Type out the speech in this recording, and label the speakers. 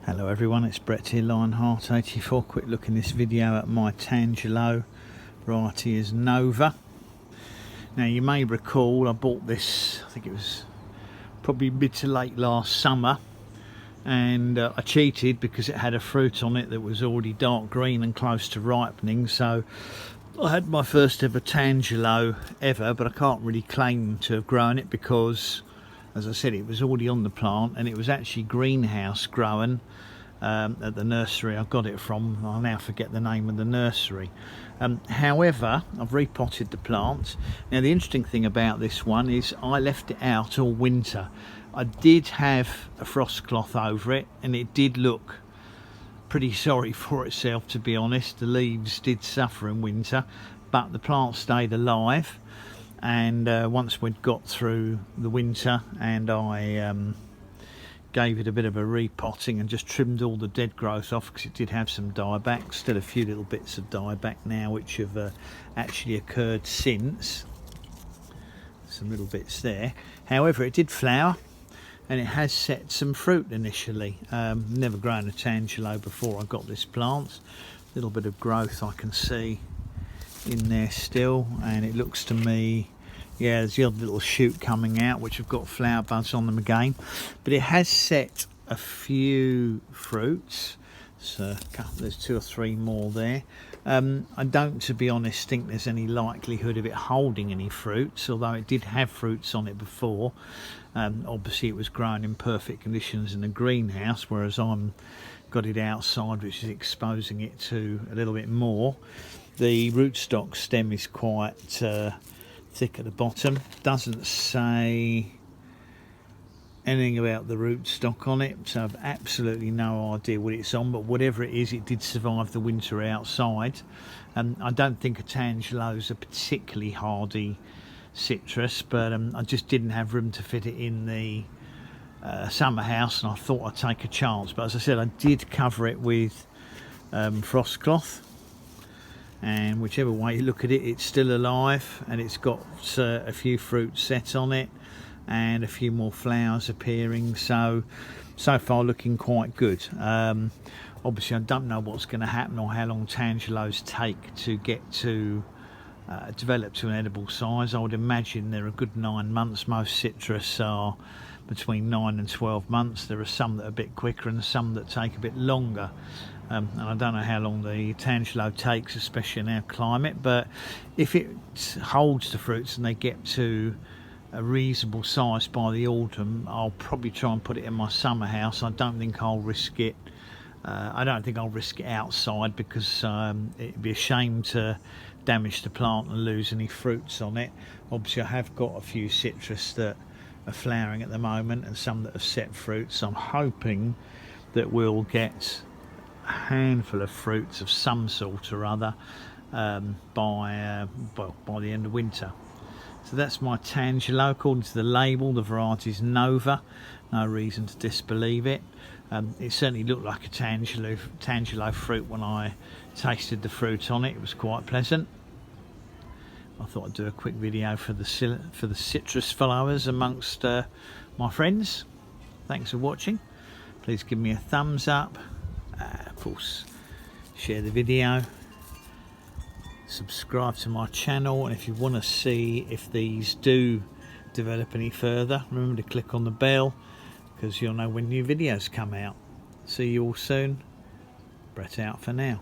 Speaker 1: Hello everyone, it's Brett here, Lionheart84. Quick look in this video at my Tangelo variety is Nova. Now you may recall I bought this, I think it was probably mid to late last summer, and I cheated because it had a fruit on it that was already dark green and close to ripening. So I had my first ever Tangelo ever, but I can't really claim to have grown it because, as I said, it was already on the plant and it was actually greenhouse grown at the nursery I got it from. I'll now forget the name of the nursery. However, I've repotted the plant. Now the interesting thing about this one is I left it out all winter. I did have a frost cloth over it and it did look pretty sorry for itself, to be honest. The leaves did suffer in winter, but the plant stayed alive. And once we'd got through the winter and I gave it a bit of a repotting and just trimmed all the dead growth off, because it did have some dieback, still a few little bits of dieback now which have actually occurred since, some little bits there. However, it did flower and it has set some fruit initially. Never grown a Tangelo before I got this plant. A little bit of growth I can see in there still, and it looks to me, yeah, there's the odd little shoot coming out which have got flower buds on them again, but it has set a few fruits. So there's 2 or 3 more there. I don't, to be honest, think there's any likelihood of it holding any fruits, although it did have fruits on it before. Obviously it was grown in perfect conditions in a greenhouse, whereas I'm got it outside, which is exposing it to a little bit more. The rootstock stem is quite thick at the bottom. Doesn't say anything about the rootstock on it, so I've absolutely no idea what it's on, but whatever it is, it did survive the winter outside. I don't think a Tangelo is a particularly hardy citrus, but I just didn't have room to fit it in the summer house, and I thought I'd take a chance. But as I said, I did cover it with frost cloth, and whichever way you look at it, it's still alive and it's got a few fruits set on it and a few more flowers appearing, so far looking quite good. Obviously I don't know what's going to happen or how long Tangelos take to get to develop to an edible size. I would imagine they're a good 9 months. Most citrus are between 9 and 12 months. There are some that are a bit quicker and some that take a bit longer. And I don't know how long the Tangelo takes, especially in our climate, but if it holds the fruits and they get to a reasonable size by the autumn, I'll probably try and put it in my summer house. I don't think I'll risk it. I don't think I'll risk it outside, because it'd be a shame to damage the plant and lose any fruits on it. Obviously I have got a few citrus that are flowering at the moment and some that have set fruits. I'm hoping that we'll get handful of fruits of some sort or other by the end of winter. So that's my Tangelo. According to the label, the variety is Nova. No reason to disbelieve it. It certainly looked like a Tangelo fruit when I tasted the fruit on it. It was quite pleasant. I thought I'd do a quick video for the citrus followers amongst my friends. Thanks for watching. Please give me a thumbs up. Of course, share the video, subscribe to my channel, and if you want to see if these do develop any further, remember to click on the bell, because you'll know when new videos come out. See you all soon. Brett out for now.